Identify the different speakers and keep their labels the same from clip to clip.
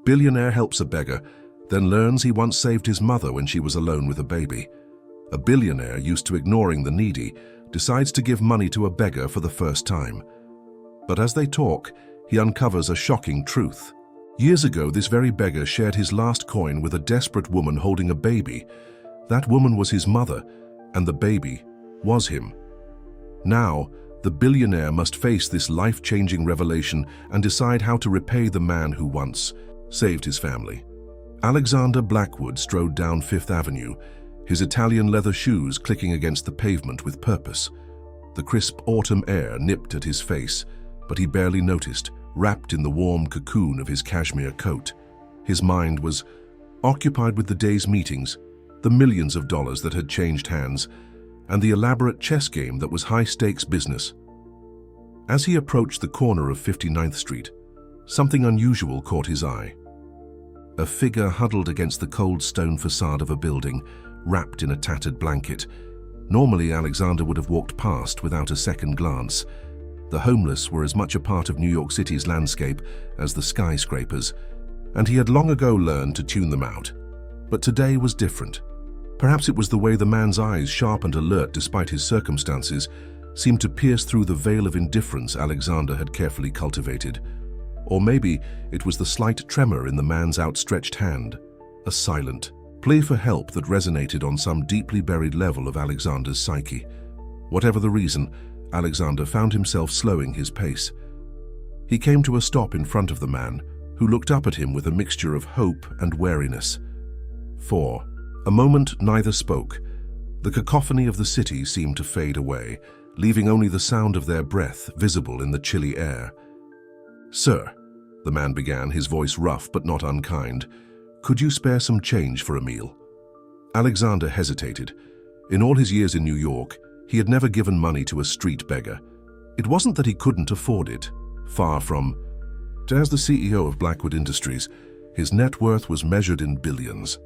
Speaker 1: Billionaire helps a beggar, then learns he once saved his mother when she was alone with a baby. A billionaire used to ignoring the needy decides to give money to a beggar for the first time. But as they talk, he uncovers a shocking truth. Years ago, this very beggar shared his last coin with a desperate woman holding a baby. That woman was his mother, and the baby was him. Now, the billionaire must face this life-changing revelation and decide how to repay the man who once saved his family. Alexander Blackwood strode down Fifth Avenue, his Italian leather shoes clicking against the pavement with purpose. The crisp autumn air nipped at his face, but he barely noticed, wrapped in the warm cocoon of his cashmere coat. His mind was occupied with the day's meetings, the millions of dollars that had changed hands, and the elaborate chess game that was high-stakes business. As he approached the corner of 59th Street, something unusual caught his eye. A figure huddled against the cold stone facade of a building, wrapped in a tattered blanket. Normally, Alexander would have walked past without a second glance. The homeless were as much a part of New York City's landscape as the skyscrapers, and he had long ago learned to tune them out. But today was different. Perhaps it was the way the man's eyes, sharp and alert despite his circumstances, seemed to pierce through the veil of indifference Alexander had carefully cultivated. Or maybe it was the slight tremor in the man's outstretched hand, a silent plea for help that resonated on some deeply buried level of Alexander's psyche. Whatever the reason, Alexander found himself slowing his pace. He came to a stop in front of the man, who looked up at him with a mixture of hope and wariness. For a moment, neither spoke. The cacophony of the city seemed to fade away, leaving only the sound of their breath visible in the chilly air. "Sir," the man began, his voice rough but not unkind, "could you spare some change for a meal?" Alexander hesitated. In all his years in New York, he had never given money to a street beggar. It wasn't that he couldn't afford it. Far from. As the CEO of Blackwood Industries, his net worth was measured in billions.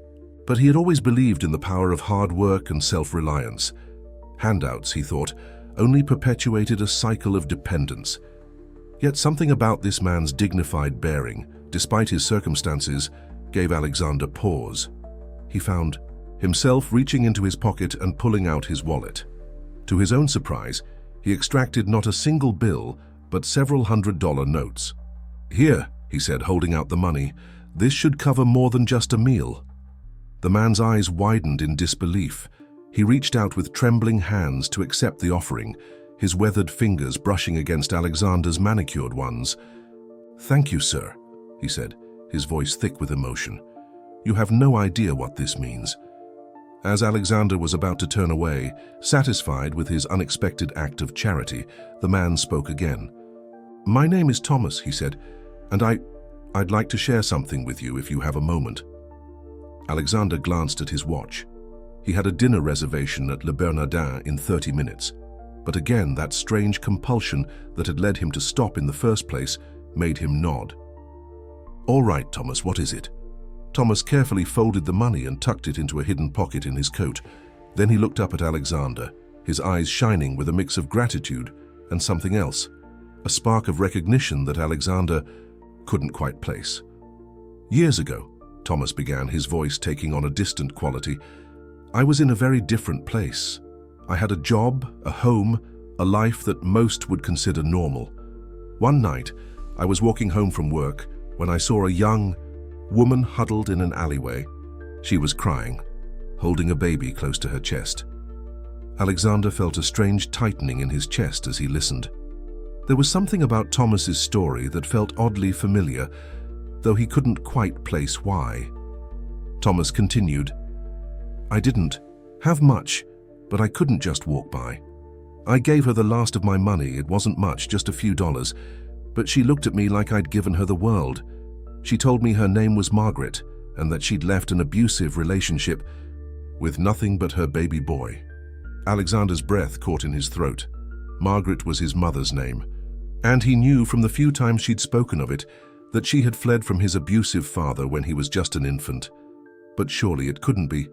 Speaker 1: But he had always believed in the power of hard work and self-reliance. Handouts, he thought, only perpetuated a cycle of dependence. Yet something about this man's dignified bearing, despite his circumstances, gave Alexander pause. He found himself reaching into his pocket and pulling out his wallet. To his own surprise, he extracted not a single bill, but several $100 notes. "Here," he said, holding out the money, "this should cover more than just a meal." The man's eyes widened in disbelief. He reached out with trembling hands to accept the offering, his weathered fingers brushing against Alexander's manicured ones. "Thank you, sir," he said, his voice thick with emotion. "You have no idea what this means." As Alexander was about to turn away, satisfied with his unexpected act of charity, the man spoke again. "My name is Thomas," he said, "and I'd like to share something with you if you have a moment." Alexander glanced at his watch. He had a dinner reservation at Le Bernardin in 30 minutes. But again, that strange compulsion that had led him to stop in the first place made him nod. "All right, Thomas, what is it?" Thomas carefully folded the money and tucked it into a hidden pocket in his coat. Then he looked up at Alexander, his eyes shining with a mix of gratitude and something else, a spark of recognition that Alexander couldn't quite place. "Years ago," Thomas began, his voice taking on a distant quality, "I was in a very different place. I had a job, a home, a life that most would consider normal. One night, I was walking home from work when I saw a young woman huddled in an alleyway. She was crying, holding a baby close to her chest." Alexander felt a strange tightening in his chest as he listened. There was something about Thomas's story that felt oddly familiar, though he couldn't quite place why. Thomas continued, "I didn't have much, but I couldn't just walk by. I gave her the last of my money. It wasn't much, just a few dollars, but she looked at me like I'd given her the world. She told me her name was Margaret and that she'd left an abusive relationship with nothing but her baby boy." Alexander's breath caught in his throat. Margaret was his mother's name, and he knew from the few times she'd spoken of it that she had fled from his abusive father when he was just an infant. But surely it couldn't be.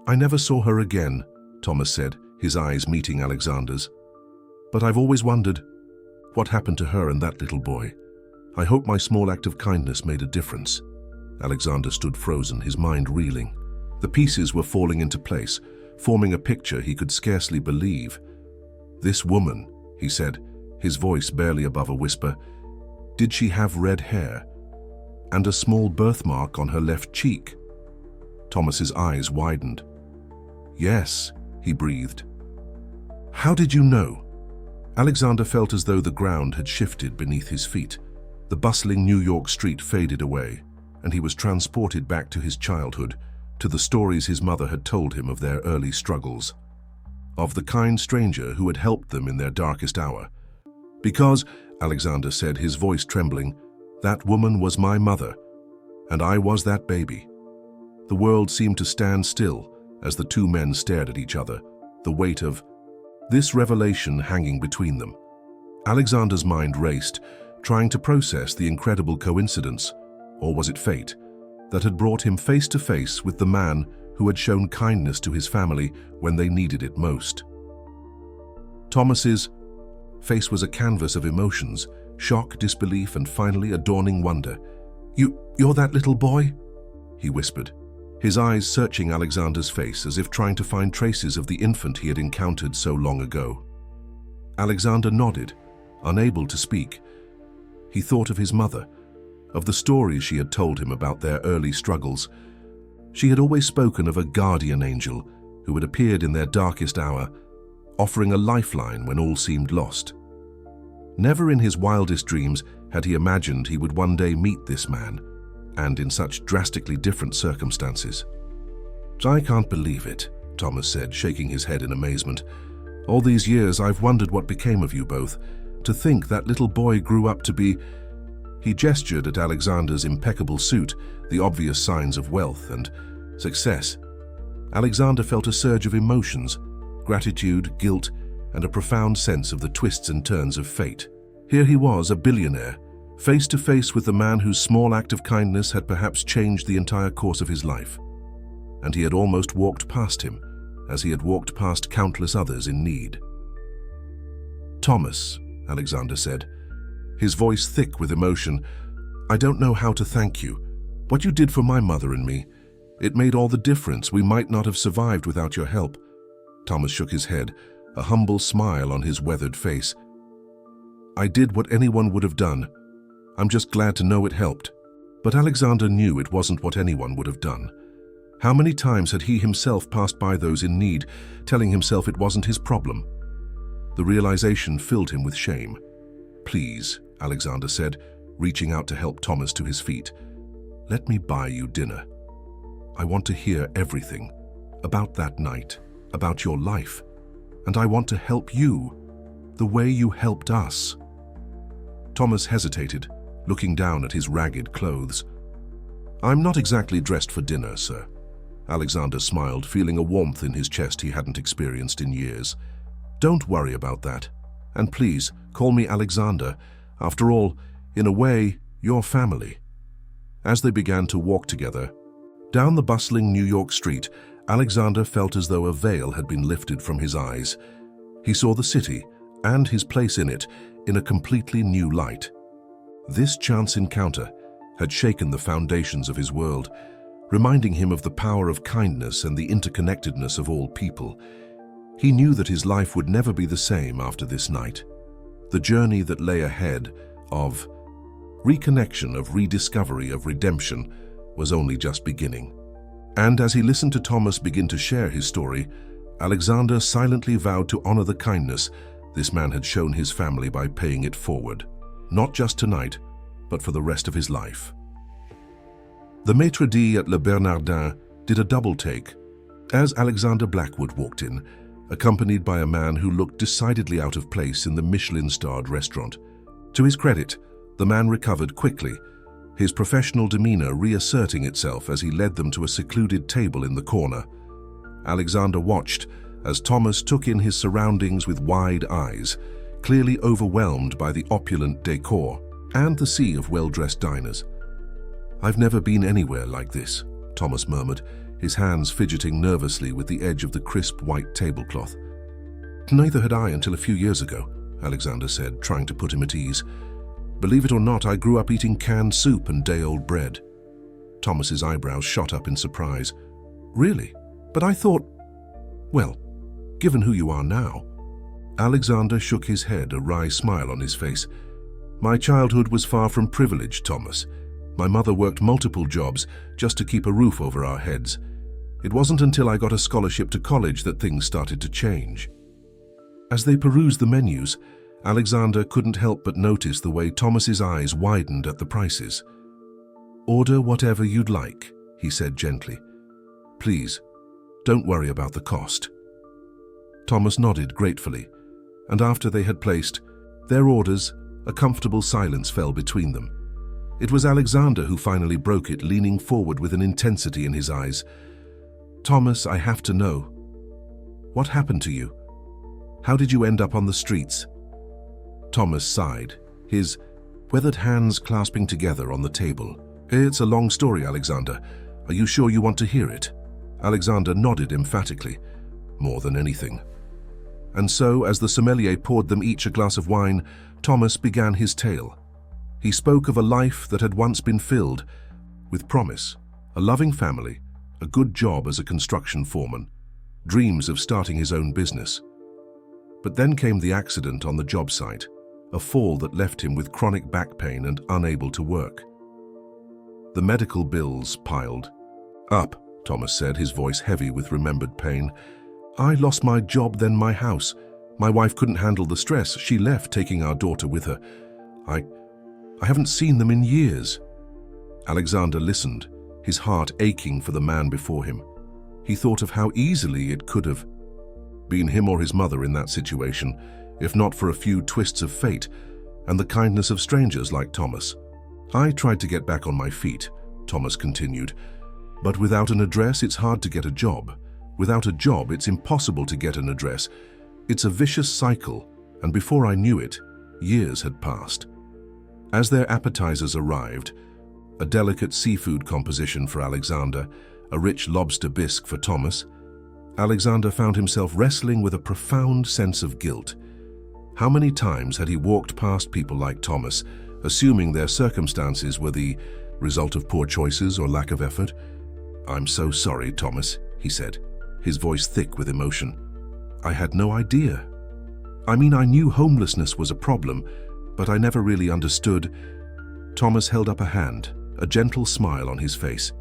Speaker 1: "I never saw her again," Thomas said, his eyes meeting Alexander's. "But I've always wondered what happened to her and that little boy. I hope my small act of kindness made a difference. Alexander stood frozen, his mind reeling. The pieces were falling into place, forming a picture he could scarcely believe. This woman, he said, his voice barely above a whisper, did she have red hair? And a small birthmark on her left cheek? Thomas's eyes widened. Yes, he breathed. How did you know? Alexander felt as though the ground had shifted beneath his feet. The bustling New York street faded away, and he was transported back to his childhood, to the stories his mother had told him of their early struggles, of the kind stranger who had helped them in their darkest hour. Because, Alexander said, his voice trembling, that woman was my mother, and I was that baby. The world seemed to stand still as the two men stared at each other, the weight of this revelation hanging between them. Alexander's mind raced, trying to process the incredible coincidence, or was it fate, that had brought him face to face with the man who had shown kindness to his family when they needed it most. Thomas's face was a canvas of emotions, shock, disbelief, and finally a dawning wonder. You're that little boy?" he whispered, his eyes searching Alexander's face as if trying to find traces of the infant he had encountered so long ago. Alexander nodded, unable to speak. He thought of his mother, of the stories she had told him about their early struggles. She had always spoken of a guardian angel who had appeared in their darkest hour, offering a lifeline when all seemed lost. Never in his wildest dreams had he imagined he would one day meet this man, and in such drastically different circumstances. "I can't believe it," Thomas said, shaking his head in amazement. "All these years I've wondered what became of you both. To think that little boy grew up to be—" He gestured at Alexander's impeccable suit, the obvious signs of wealth and success. Alexander felt a surge of emotions, gratitude, guilt, and a profound sense of the twists and turns of fate. Here he was, a billionaire, face to face with the man whose small act of kindness had perhaps changed the entire course of his life. And he had almost walked past him, as he had walked past countless others in need. "Thomas," Alexander said, his voice thick with emotion, "I don't know how to thank you. What you did for my mother and me, it made all the difference. We might not have survived without your help." Thomas shook his head, a humble smile on his weathered face. "I did what anyone would have done. I'm just glad to know it helped." But Alexander knew it wasn't what anyone would have done. How many times had he himself passed by those in need, telling himself it wasn't his problem? The realization filled him with shame. "Please," Alexander said, reaching out to help Thomas to his feet. "Let me buy you dinner. I want to hear everything about that night, about your life, and I want to help you the way you helped us." Thomas hesitated, looking down at his ragged clothes. "I'm not exactly dressed for dinner, sir." Alexander smiled, feeling a warmth in his chest he hadn't experienced in years. "Don't worry about that. And please, call me Alexander. After all, in a way, you're family." As they began to walk together, down the bustling New York street, Alexander felt as though a veil had been lifted from his eyes. He saw the city, and his place in it, in a completely new light. This chance encounter had shaken the foundations of his world, reminding him of the power of kindness and the interconnectedness of all people. He knew that his life would never be the same after this night. The journey that lay ahead of reconnection, of rediscovery, of redemption, was only just beginning. And as he listened to Thomas begin to share his story, Alexander silently vowed to honor the kindness this man had shown his family by paying it forward, not just tonight, but for the rest of his life. The maitre d' at Le Bernardin did a double take as Alexander Blackwood walked in, accompanied by a man who looked decidedly out of place in the Michelin-starred restaurant. To his credit, the man recovered quickly, his professional demeanor reasserting itself as he led them to a secluded table in the corner. Alexander watched as Thomas took in his surroundings with wide eyes, clearly overwhelmed by the opulent decor and the sea of well-dressed diners. "I've never been anywhere like this," Thomas murmured, his hands fidgeting nervously with the edge of the crisp white tablecloth. "Neither had I until a few years ago," Alexander said, trying to put him at ease. Believe it or not, I grew up eating canned soup and day-old bread. Thomas's eyebrows shot up in surprise. Really? But I thought, well, given who you are now. Alexander shook his head, a wry smile on his face. My childhood was far from privileged, Thomas. My mother worked multiple jobs just to keep a roof over our heads. It wasn't until I got a scholarship to college that things started to change. As they perused the menus, Alexander couldn't help but notice the way Thomas's eyes widened at the prices. Order whatever you'd like, he said gently. Please, don't worry about the cost. Thomas nodded gratefully, and after they had placed their orders, a comfortable silence fell between them. It was Alexander who finally broke it, leaning forward with an intensity in his eyes. Thomas, I have to know. What happened to you? How did you end up on the streets? Thomas sighed, his weathered hands clasping together on the table. It's a long story, Alexander. Are you sure you want to hear it? Alexander nodded emphatically. More than anything. And so, as the sommelier poured them each a glass of wine, Thomas began his tale. He spoke of a life that had once been filled with promise, a loving family, a good job as a construction foreman, dreams of starting his own business. But then came the accident on the job site, a fall that left him with chronic back pain and unable to work. The medical bills piled up, Thomas said, his voice heavy with remembered pain. I lost my job, then my house. My wife couldn't handle the stress. She left, taking our daughter with her. I haven't seen them in years. Alexander listened, his heart aching for the man before him. He thought of how easily it could have been him or his mother in that situation, if not for a few twists of fate and the kindness of strangers like Thomas. I tried to get back on my feet, Thomas continued, but without an address, it's hard to get a job. Without a job, it's impossible to get an address. It's a vicious cycle, and before I knew it, years had passed. As their appetizers arrived, a delicate seafood composition for Alexander, a rich lobster bisque for Thomas, Alexander found himself wrestling with a profound sense of guilt. How many times had he walked past people like Thomas, assuming their circumstances were the result of poor choices or lack of effort? I'm so sorry, Thomas, he said, his voice thick with emotion. I had no idea. I knew homelessness was a problem, but I never really understood. Thomas held up a hand, a gentle smile on his face.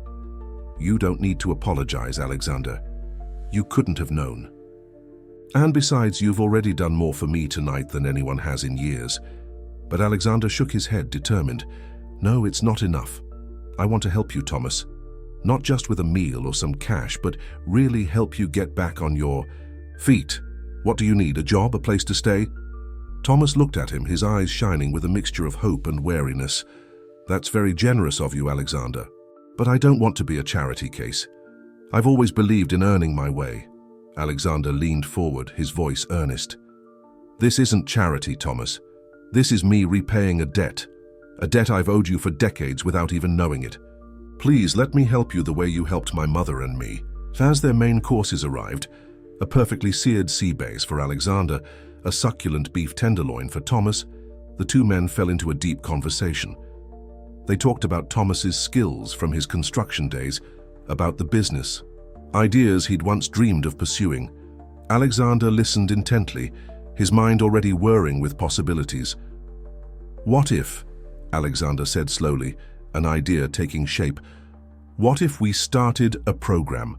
Speaker 1: You don't need to apologize, Alexander. You couldn't have known. And besides, you've already done more for me tonight than anyone has in years. But Alexander shook his head, determined. No, it's not enough. I want to help you, Thomas. Not just with a meal or some cash, but really help you get back on your feet. What do you need, a job, a place to stay? Thomas looked at him, his eyes shining with a mixture of hope and wariness. That's very generous of you, Alexander. But I don't want to be a charity case. I've always believed in earning my way. Alexander leaned forward, his voice earnest. This isn't charity, Thomas. This is me repaying a debt I've owed you for decades without even knowing it. Please let me help you the way you helped my mother and me. As their main courses arrived, a perfectly seared sea bass for Alexander, a succulent beef tenderloin for Thomas, the two men fell into a deep conversation. They talked about Thomas's skills from his construction days, about the business, ideas he'd once dreamed of pursuing. Alexander listened intently, his mind already whirring with possibilities. What if, Alexander said slowly, an idea taking shape, what if we started a program,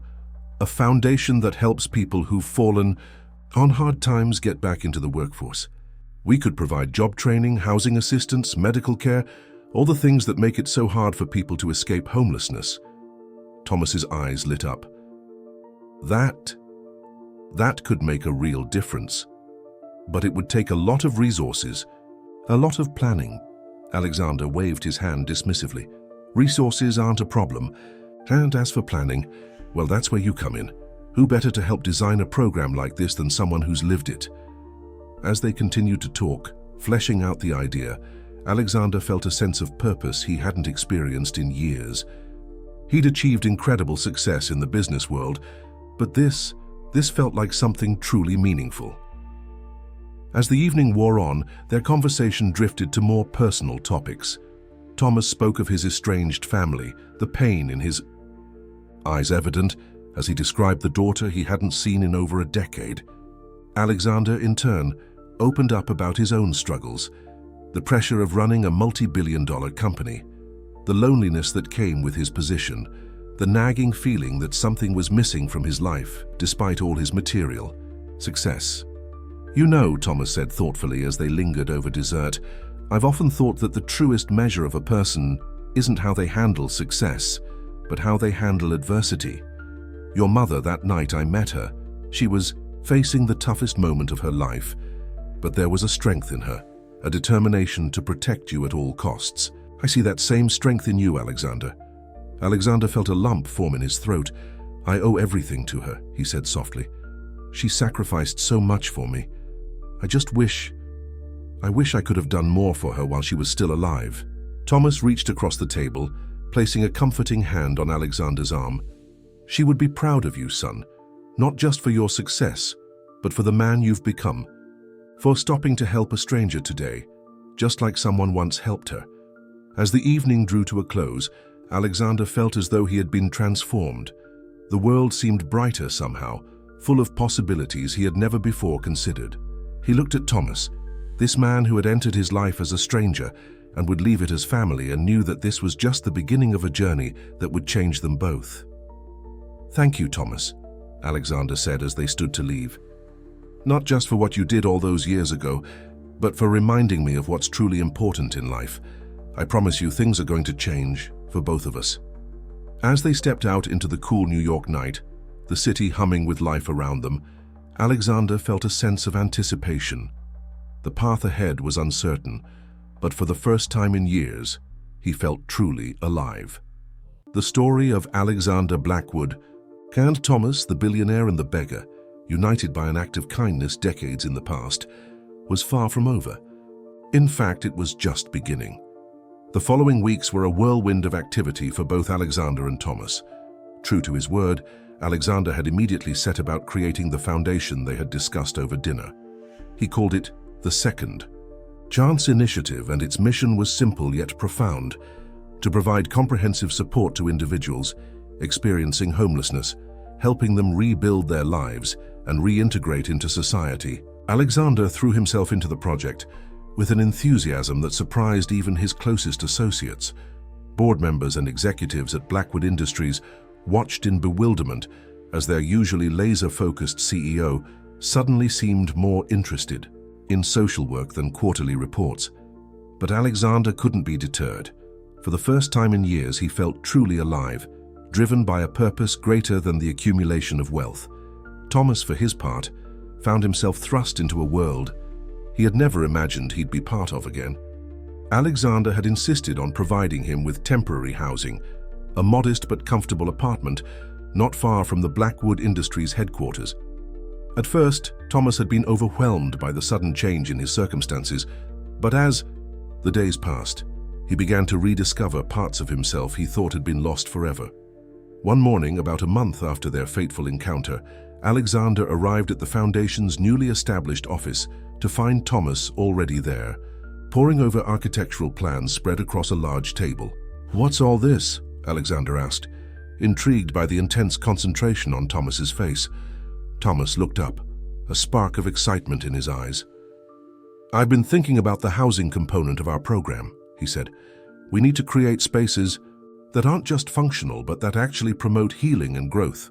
Speaker 1: a foundation that helps people who've fallen on hard times get back into the workforce? We could provide job training, housing assistance, medical care, all the things that make it so hard for people to escape homelessness. Thomas's eyes lit up. That could make a real difference. But it would take a lot of resources, a lot of planning. Alexander waved his hand dismissively. Resources aren't a problem. And as for planning, well, that's where you come in. Who better to help design a program like this than someone who's lived it? As they continued to talk, fleshing out the idea, Alexander felt a sense of purpose he hadn't experienced in years. He'd achieved incredible success in the business world, but this felt like something truly meaningful. As the evening wore on, their conversation drifted to more personal topics. Thomas spoke of his estranged family, the pain in his eyes evident as he described the daughter he hadn't seen in over a decade. Alexander, in turn, opened up about his own struggles, the pressure of running a multi-billion-dollar company, the loneliness that came with his position, the nagging feeling that something was missing from his life despite all his material success. "You know," Thomas said thoughtfully as they lingered over dessert, "I've often thought that the truest measure of a person isn't how they handle success, but how they handle adversity. Your mother, that night I met her, she was facing the toughest moment of her life, but there was a strength in her, a determination to protect you at all costs. I see that same strength in you, Alexander." Alexander felt a lump form in his throat. "I owe everything to her," he said softly. "She sacrificed so much for me. I wish I could have done more for her while she was still alive." Thomas reached across the table, placing a comforting hand on Alexander's arm. "She would be proud of you, son, not just for your success, but for the man you've become, for stopping to help a stranger today, just like someone once helped her." As the evening drew to a close, Alexander felt as though he had been transformed. The world seemed brighter somehow, full of possibilities he had never before considered. He looked at Thomas, this man who had entered his life as a stranger and would leave it as family, and knew that this was just the beginning of a journey that would change them both. "Thank you, Thomas," Alexander said as they stood to leave. "Not just for what you did all those years ago, but for reminding me of what's truly important in life. I promise you things are going to change for both of us." As they stepped out into the cool New York night, the city humming with life around them, Alexander felt a sense of anticipation. The path ahead was uncertain, but for the first time in years, he felt truly alive. The story of Alexander Blackwood and Thomas, the billionaire and the beggar, united by an act of kindness decades in the past, was far from over. In fact, it was just beginning. The following weeks were a whirlwind of activity for both Alexander and Thomas. True to his word, Alexander had immediately set about creating the foundation they had discussed over dinner. He called it the Second Chance Initiative, and its mission was simple yet profound: to provide comprehensive support to individuals experiencing homelessness, helping them rebuild their lives and reintegrate into society. Alexander threw himself into the project with an enthusiasm that surprised even his closest associates. Board members and executives at Blackwood Industries watched in bewilderment as their usually laser-focused CEO suddenly seemed more interested in social work than quarterly reports. But Alexander couldn't be deterred. For the first time in years, he felt truly alive, driven by a purpose greater than the accumulation of wealth. Thomas, for his part, found himself thrust into a world he had never imagined he'd be part of again. Alexander had insisted on providing him with temporary housing, a modest but comfortable apartment not far from the Blackwood Industries headquarters. At first, Thomas had been overwhelmed by the sudden change in his circumstances, but as the days passed, he began to rediscover parts of himself he thought had been lost forever. One morning, about a month after their fateful encounter, Alexander arrived at the Foundation's newly established office to find Thomas already there, poring over architectural plans spread across a large table. "What's all this?" Alexander asked, intrigued by the intense concentration on Thomas's face. Thomas looked up, a spark of excitement in his eyes. "I've been thinking about the housing component of our program," he said. "We need to create spaces that aren't just functional, but that actually promote healing and growth.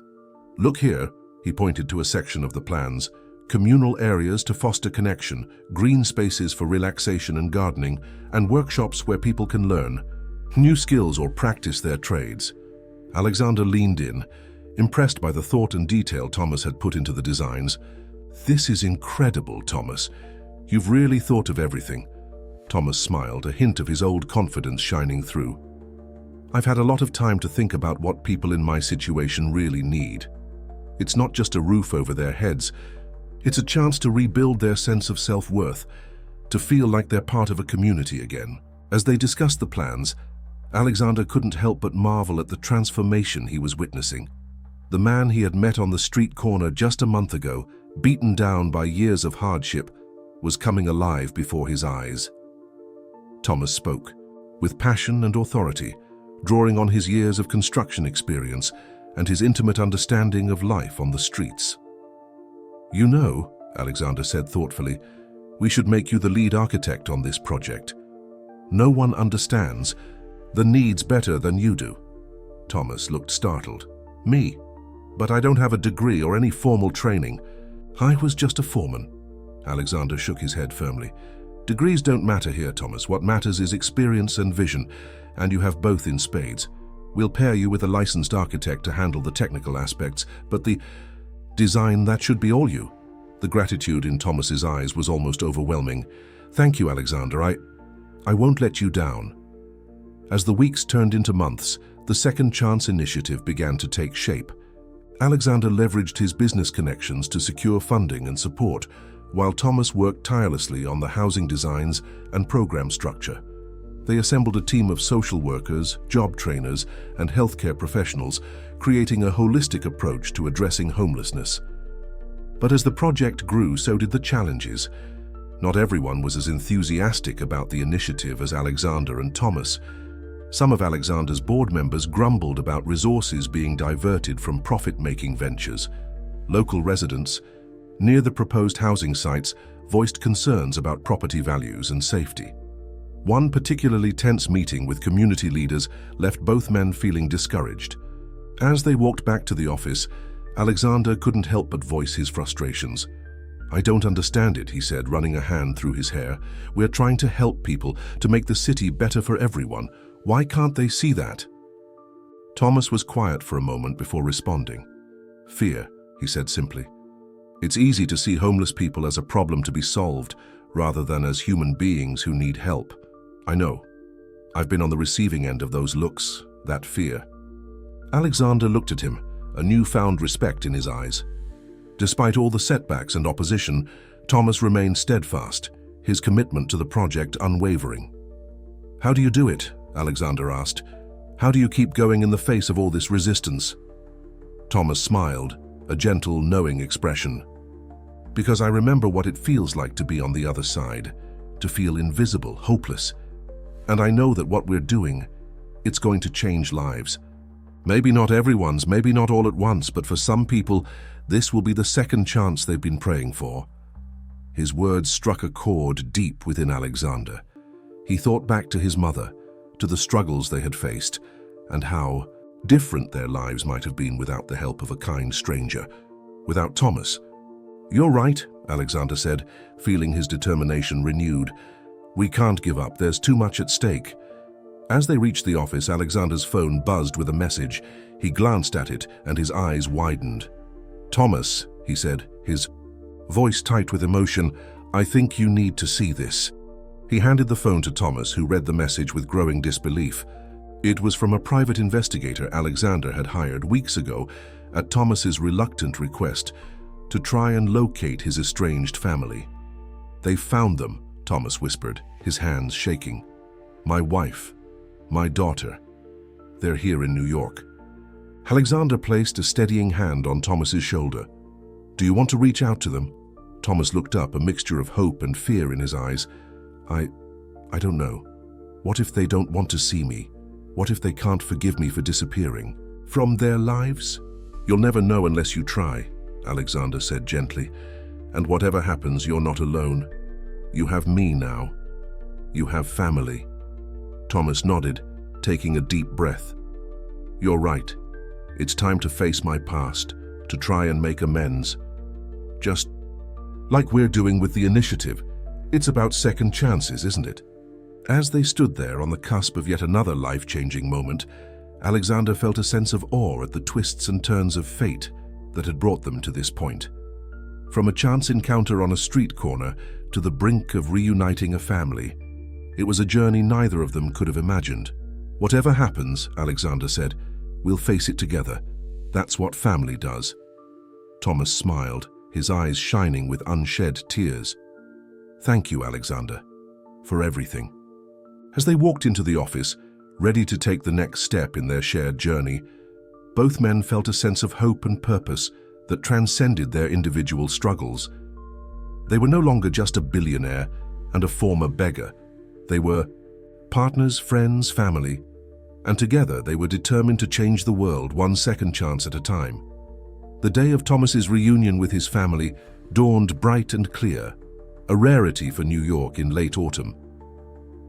Speaker 1: Look here," he pointed to a section of the plans: communal areas to foster connection, green spaces for relaxation and gardening, and workshops where people can learn new skills or practice their trades. Alexander leaned in, impressed by the thought and detail Thomas had put into the designs. "This is incredible, Thomas. You've really thought of everything." Thomas smiled, a hint of his old confidence shining through. "I've had a lot of time to think about what people in my situation really need. It's not just a roof over their heads. It's a chance to rebuild their sense of self-worth, to feel like they're part of a community again." As they discussed the plans, Alexander couldn't help but marvel at the transformation he was witnessing. The man he had met on the street corner just a month ago, beaten down by years of hardship, was coming alive before his eyes. Thomas spoke, with passion and authority, drawing on his years of construction experience and his intimate understanding of life on the streets. "You know," Alexander said thoughtfully, "we should make you the lead architect on this project. No one understands the needs better than you do." Thomas looked startled. "Me? But I don't have a degree or any formal training. I was just a foreman." Alexander shook his head firmly. "Degrees don't matter here, Thomas. What matters is experience and vision, and you have both in spades. We'll pair you with a licensed architect to handle the technical aspects, but the design, that should be all you." The gratitude in Thomas's eyes was almost overwhelming. "Thank you, Alexander. I won't let you down." As the weeks turned into months, the Second Chance initiative began to take shape. Alexander leveraged his business connections to secure funding and support, while Thomas worked tirelessly on the housing designs and program structure. They assembled a team of social workers, job trainers, and healthcare professionals, creating a holistic approach to addressing homelessness. But as the project grew, so did the challenges. Not everyone was as enthusiastic about the initiative as Alexander and Thomas. Some of Alexander's board members grumbled about resources being diverted from profit-making ventures. Local residents, near the proposed housing sites, voiced concerns about property values and safety. One particularly tense meeting with community leaders left both men feeling discouraged. As they walked back to the office, Alexander couldn't help but voice his frustrations. "I don't understand it," he said, running a hand through his hair. "We're trying to help people, to make the city better for everyone. Why can't they see that?" Thomas was quiet for a moment before responding. "Fear," he said simply. "It's easy to see homeless people as a problem to be solved, rather than as human beings who need help. I know. I've been on the receiving end of those looks, that fear." Alexander looked at him, a newfound respect in his eyes. Despite all the setbacks and opposition, Thomas remained steadfast, his commitment to the project unwavering. "How do you do it?" Alexander asked. "How do you keep going in the face of all this resistance?" Thomas smiled, a gentle, knowing expression. "Because I remember what it feels like to be on the other side, to feel invisible, hopeless. And I know that what we're doing, it's going to change lives. Maybe not everyone's, maybe not all at once, but for some people, this will be the second chance they've been praying for." His words struck a chord deep within Alexander. He thought back to his mother, to the struggles they had faced, and how different their lives might have been without the help of a kind stranger, without Thomas. "You're right," Alexander said, feeling his determination renewed. "We can't give up, there's too much at stake." As they reached the office, Alexander's phone buzzed with a message. He glanced at it, and his eyes widened. "Thomas," he said, his voice tight with emotion, "I think you need to see this." He handed the phone to Thomas, who read the message with growing disbelief. It was from a private investigator Alexander had hired weeks ago, at Thomas's reluctant request, to try and locate his estranged family. "They've found them," Thomas whispered, his hands shaking. "My wife, my daughter. They're here in New York." Alexander placed a steadying hand on Thomas's shoulder. "Do you want to reach out to them?" Thomas looked up, a mixture of hope and fear in his eyes. I don't know. What if they don't want to see me? What if they can't forgive me for disappearing from their lives?" "You'll never know unless you try," Alexander said gently. "And whatever happens, you're not alone. You have me now. You have family." Thomas nodded, taking a deep breath. "You're right. It's time to face my past, to try and make amends. Just like we're doing with the initiative. It's about second chances, isn't it?" As they stood there on the cusp of yet another life-changing moment, Alexander felt a sense of awe at the twists and turns of fate that had brought them to this point. From a chance encounter on a street corner to the brink of reuniting a family, it was a journey neither of them could have imagined. "Whatever happens," Alexander said, "we'll face it together. That's what family does." Thomas smiled, his eyes shining with unshed tears. "Thank you, Alexander, for everything." As they walked into the office, ready to take the next step in their shared journey, both men felt a sense of hope and purpose that transcended their individual struggles. They were no longer just a billionaire and a former beggar. They were partners, friends, family, and together they were determined to change the world one second chance at a time. The day of Thomas's reunion with his family dawned bright and clear, a rarity for New York in late autumn.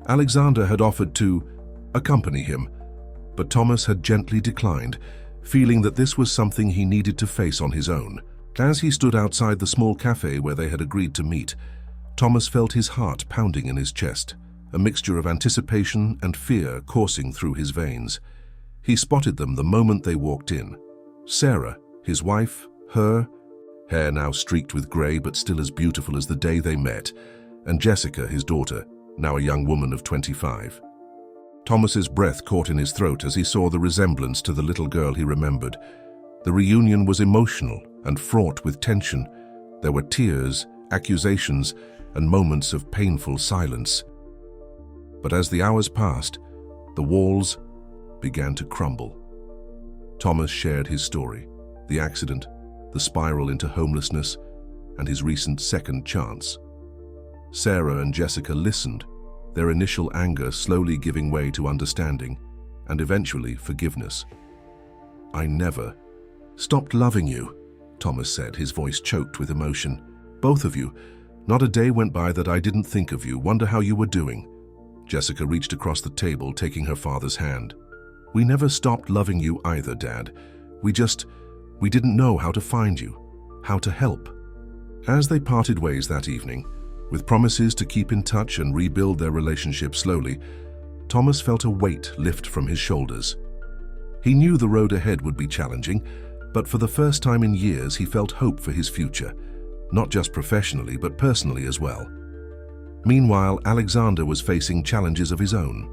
Speaker 1: Alexander had offered to accompany him, but Thomas had gently declined, feeling that this was something he needed to face on his own. As he stood outside the small cafe where they had agreed to meet, Thomas felt his heart pounding in his chest, a mixture of anticipation and fear coursing through his veins. He spotted them the moment they walked in. Sarah, his wife, her hair now streaked with grey but still as beautiful as the day they met, and Jessica, his daughter, now a young woman of 25. Thomas's breath caught in his throat as he saw the resemblance to the little girl he remembered. The reunion was emotional and fraught with tension. There were tears, accusations, and moments of painful silence. But as the hours passed, the walls began to crumble. Thomas shared his story, the accident, the spiral into homelessness, and his recent second chance. Sarah and Jessica listened, their initial anger slowly giving way to understanding and eventually forgiveness. "I never stopped loving you," Thomas said, his voice choked with emotion. "Both of you. Not a day went by that I didn't think of you, wonder how you were doing." Jessica reached across the table, taking her father's hand. "We never stopped loving you either, Dad. We didn't know how to find you, how to help." As they parted ways that evening, with promises to keep in touch and rebuild their relationship slowly, Thomas felt a weight lift from his shoulders. He knew the road ahead would be challenging, but for the first time in years he felt hope for his future, not just professionally but personally as well. Meanwhile, Alexander was facing challenges of his own.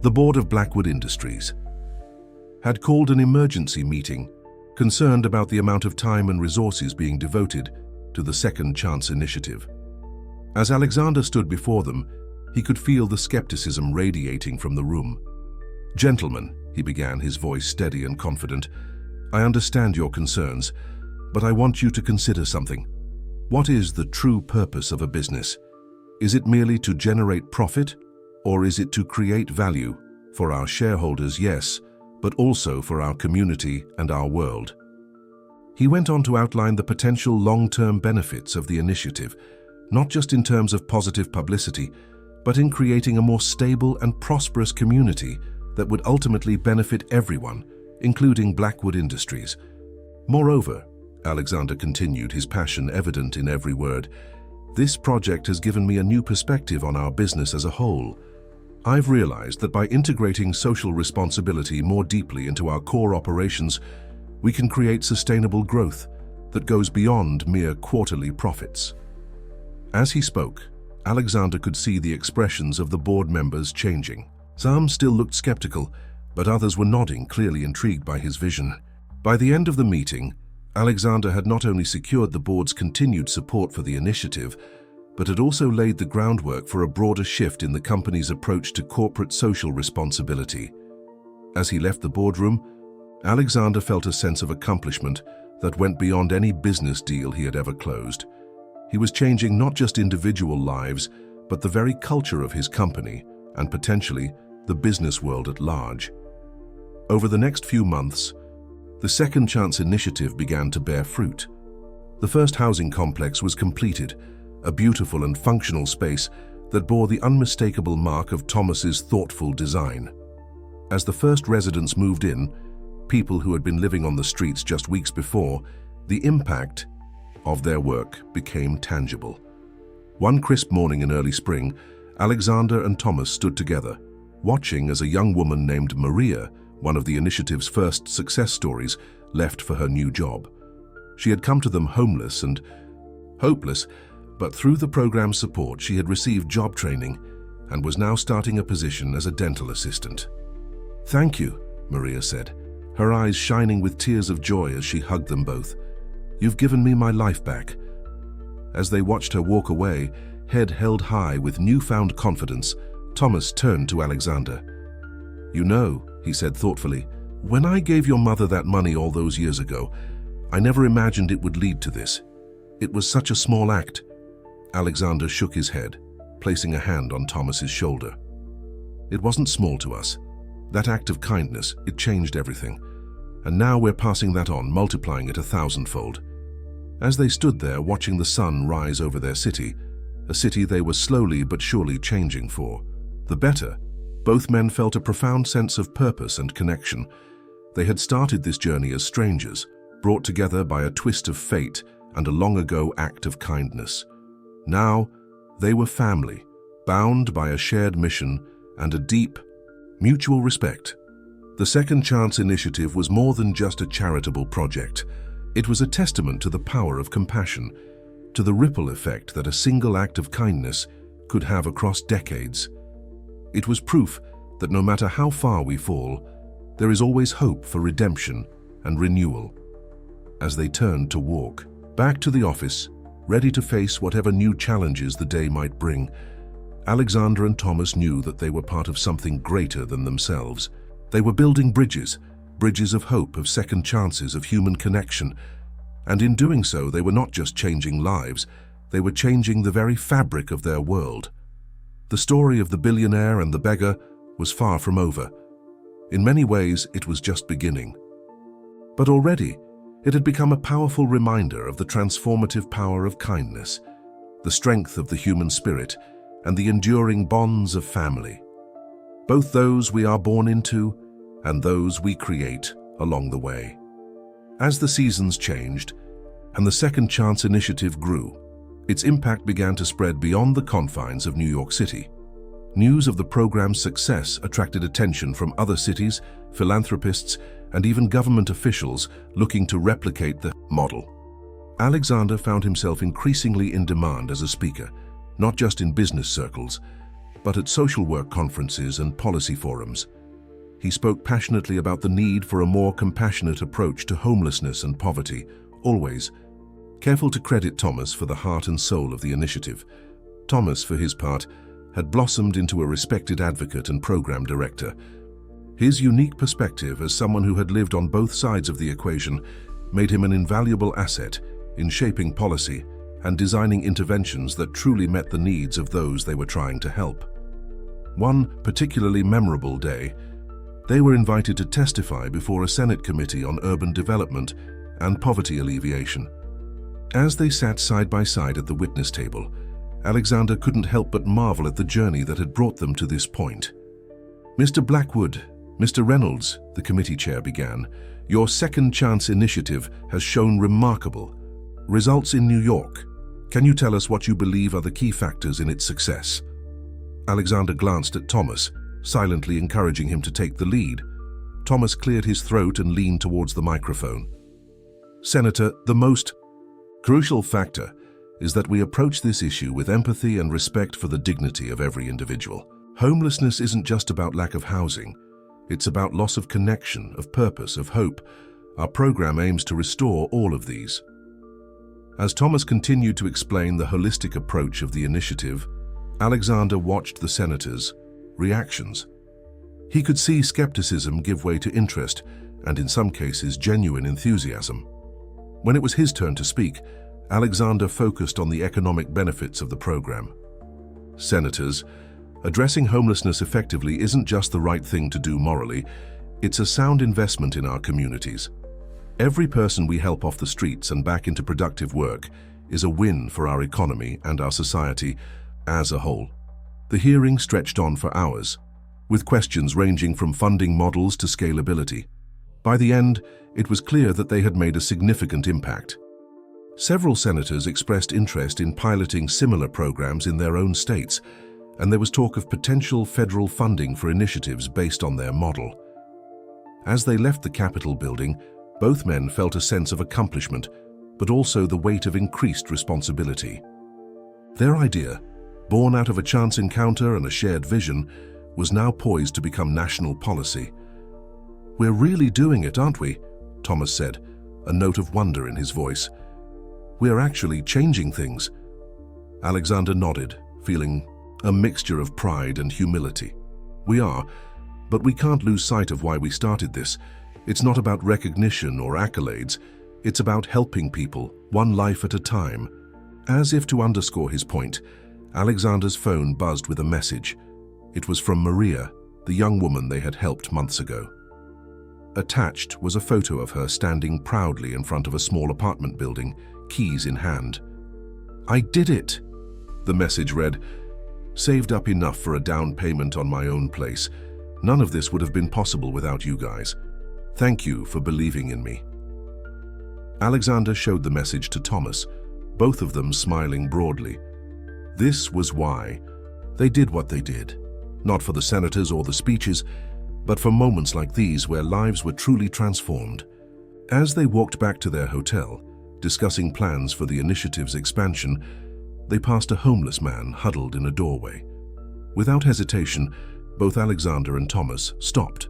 Speaker 1: The board of Blackwood Industries had called an emergency meeting, concerned about the amount of time and resources being devoted to the Second Chance initiative. As Alexander stood before them, he could feel the skepticism radiating from the room. "Gentlemen," he began, his voice steady and confident, "I understand your concerns, but I want you to consider something. What is the true purpose of a business? Is it merely to generate profit, or is it to create value for our shareholders, yes, but also for our community and our world?" He went on to outline the potential long-term benefits of the initiative, not just in terms of positive publicity, but in creating a more stable and prosperous community that would ultimately benefit everyone, including Blackwood Industries. "Moreover," Alexander continued, his passion evident in every word, "this project has given me a new perspective on our business as a whole. I've realized that by integrating social responsibility more deeply into our core operations, we can create sustainable growth that goes beyond mere quarterly profits." As he spoke, Alexander could see the expressions of the board members changing. Some still looked skeptical, but others were nodding, clearly intrigued by his vision. By the end of the meeting, Alexander had not only secured the board's continued support for the initiative, but had also laid the groundwork for a broader shift in the company's approach to corporate social responsibility. As he left the boardroom, Alexander felt a sense of accomplishment that went beyond any business deal he had ever closed. He was changing not just individual lives, but the very culture of his company, and potentially the business world at large. Over the next few months, the Second Chance initiative began to bear fruit. The first housing complex was completed, a beautiful and functional space that bore the unmistakable mark of Thomas's thoughtful design. As the first residents moved in, people who had been living on the streets just weeks before, the impact of their work became tangible. One crisp morning in early spring, Alexander and Thomas stood together, watching as a young woman named Maria, one of the initiative's first success stories, left for her new job. She had come to them homeless and hopeless, but through the program's support she had received job training and was now starting a position as a dental assistant. "Thank you," Maria said, her eyes shining with tears of joy as she hugged them both. "You've given me my life back." As they watched her walk away, head held high with newfound confidence, Thomas turned to Alexander. "You know," he said thoughtfully, "when I gave your mother that money all those years ago, I never imagined it would lead to this. It was such a small act, Alexander shook his head, placing a hand on Thomas's shoulder. It wasn't small to us. That act of kindness, it changed everything. And now we're passing that on, multiplying it 1,000-fold. As they stood there watching the sun rise over their city, a city they were slowly but surely changing for the better, both men felt a profound sense of purpose and connection. They had started this journey as strangers, brought together by a twist of fate and a long-ago act of kindness. Now, they were family, bound by a shared mission and a deep, mutual respect. The Second Chance Initiative was more than just a charitable project. It was a testament to the power of compassion, to the ripple effect that a single act of kindness could have across decades. It was proof that no matter how far we fall, there is always hope for redemption and renewal. As they turned to walk back to the office, ready to face whatever new challenges the day might bring, Alexander and Thomas knew that they were part of something greater than themselves. They were building bridges of hope, of second chances, of human connection. And in doing so, they were not just changing lives, they were changing the very fabric of their world. The story of the billionaire and the beggar was far from over. In many ways, it was just beginning. But already, it had become a powerful reminder of the transformative power of kindness, the strength of the human spirit, and the enduring bonds of family. Both those we are born into and those we create along the way. As the seasons changed and the Second Chance Initiative grew, its impact began to spread beyond the confines of New York City. News of the program's success attracted attention from other cities, philanthropists, and even government officials looking to replicate the model. Alexander found himself increasingly in demand as a speaker, not just in business circles, but at social work conferences and policy forums. He spoke passionately about the need for a more compassionate approach to homelessness and poverty, always careful to credit Thomas for the heart and soul of the initiative. Thomas, for his part, had blossomed into a respected advocate and program director. His unique perspective as someone who had lived on both sides of the equation made him an invaluable asset in shaping policy and designing interventions that truly met the needs of those they were trying to help. One particularly memorable day, they were invited to testify before a Senate Committee on Urban Development and Poverty Alleviation. As they sat side by side at the witness table, Alexander couldn't help but marvel at the journey that had brought them to this point. "Mr. Blackwood, Mr. Reynolds," the committee chair began, "your Second Chance Initiative has shown remarkable results in New York. Can you tell us what you believe are the key factors in its success?" Alexander glanced at Thomas, silently encouraging him to take the lead. Thomas cleared his throat and leaned towards the microphone. "Senator, the most crucial factor is that we approach this issue with empathy and respect for the dignity of every individual. Homelessness isn't just about lack of housing. It's about loss of connection, of purpose, of hope. Our program aims to restore all of these." As Thomas continued to explain the holistic approach of the initiative, Alexander watched the senators' reactions. He could see skepticism give way to interest, and in some cases, genuine enthusiasm. When it was his turn to speak, Alexander focused on the economic benefits of the program. "Senators, addressing homelessness effectively isn't just the right thing to do morally, it's a sound investment in our communities. Every person we help off the streets and back into productive work is a win for our economy and our society as a whole." The hearing stretched on for hours, with questions ranging from funding models to scalability. By the end, it was clear that they had made a significant impact. Several senators expressed interest in piloting similar programs in their own states, and there was talk of potential federal funding for initiatives based on their model. As they left the Capitol building, both men felt a sense of accomplishment, but also the weight of increased responsibility. Their idea, born out of a chance encounter and a shared vision, was now poised to become national policy. "We're really doing it, aren't we?" Thomas said, a note of wonder in his voice. "We're actually changing things." Alexander nodded, feeling a mixture of pride and humility. "We are, but we can't lose sight of why we started this. It's not about recognition or accolades. It's about helping people, one life at a time. As if to underscore his point, Alexander's phone buzzed with a message. It was from Maria, the young woman they had helped months ago. Attached was a photo of her standing proudly in front of a small apartment building, keys in hand. "I did it," the message read. "Saved up enough for a down payment on my own place. None of this would have been possible without you guys. Thank you for believing in me." Alexander showed the message to Thomas, both of them smiling broadly. This was why they did what they did. Not for the senators or the speeches, but for moments like these where lives were truly transformed. As they walked back to their hotel, discussing plans for the initiative's expansion, they passed a homeless man huddled in a doorway. Without hesitation, both Alexander and Thomas stopped.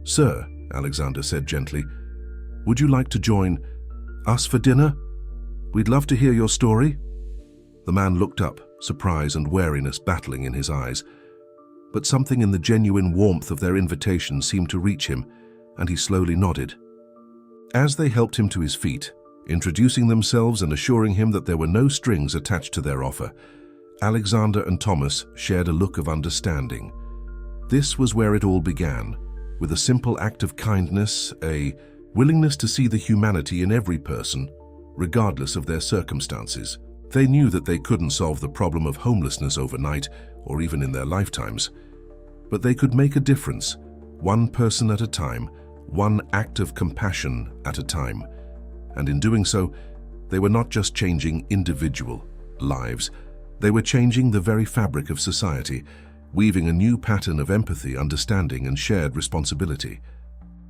Speaker 1: "Sir," Alexander said gently, "would you like to join us for dinner? We'd love to hear your story." The man looked up, surprise and wariness battling in his eyes. But something in the genuine warmth of their invitation seemed to reach him, and he slowly nodded. As they helped him to his feet, introducing themselves and assuring him that there were no strings attached to their offer, Alexander and Thomas shared a look of understanding. This was where it all began, with a simple act of kindness, a willingness to see the humanity in every person, regardless of their circumstances. They knew that they couldn't solve the problem of homelessness overnight, or even in their lifetimes, but they could make a difference, one person at a time, one act of compassion at a time. And in doing so, they were not just changing individual lives, they were changing the very fabric of society, weaving a new pattern of empathy, understanding, and shared responsibility.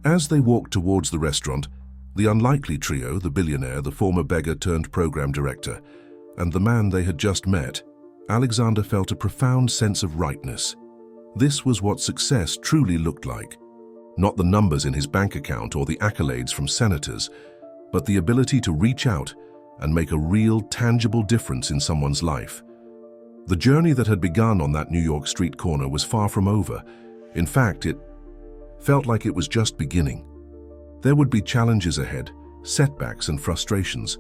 Speaker 1: As they walked towards the restaurant, the unlikely trio, the billionaire, the former beggar turned program director, and the man they had just met, Alexander felt a profound sense of rightness. This was what success truly looked like. Not the numbers in his bank account or the accolades from senators, but the ability to reach out and make a real, tangible difference in someone's life. The journey that had begun on that New York street corner was far from over. In fact, it felt like it was just beginning. There would be challenges ahead, setbacks and frustrations,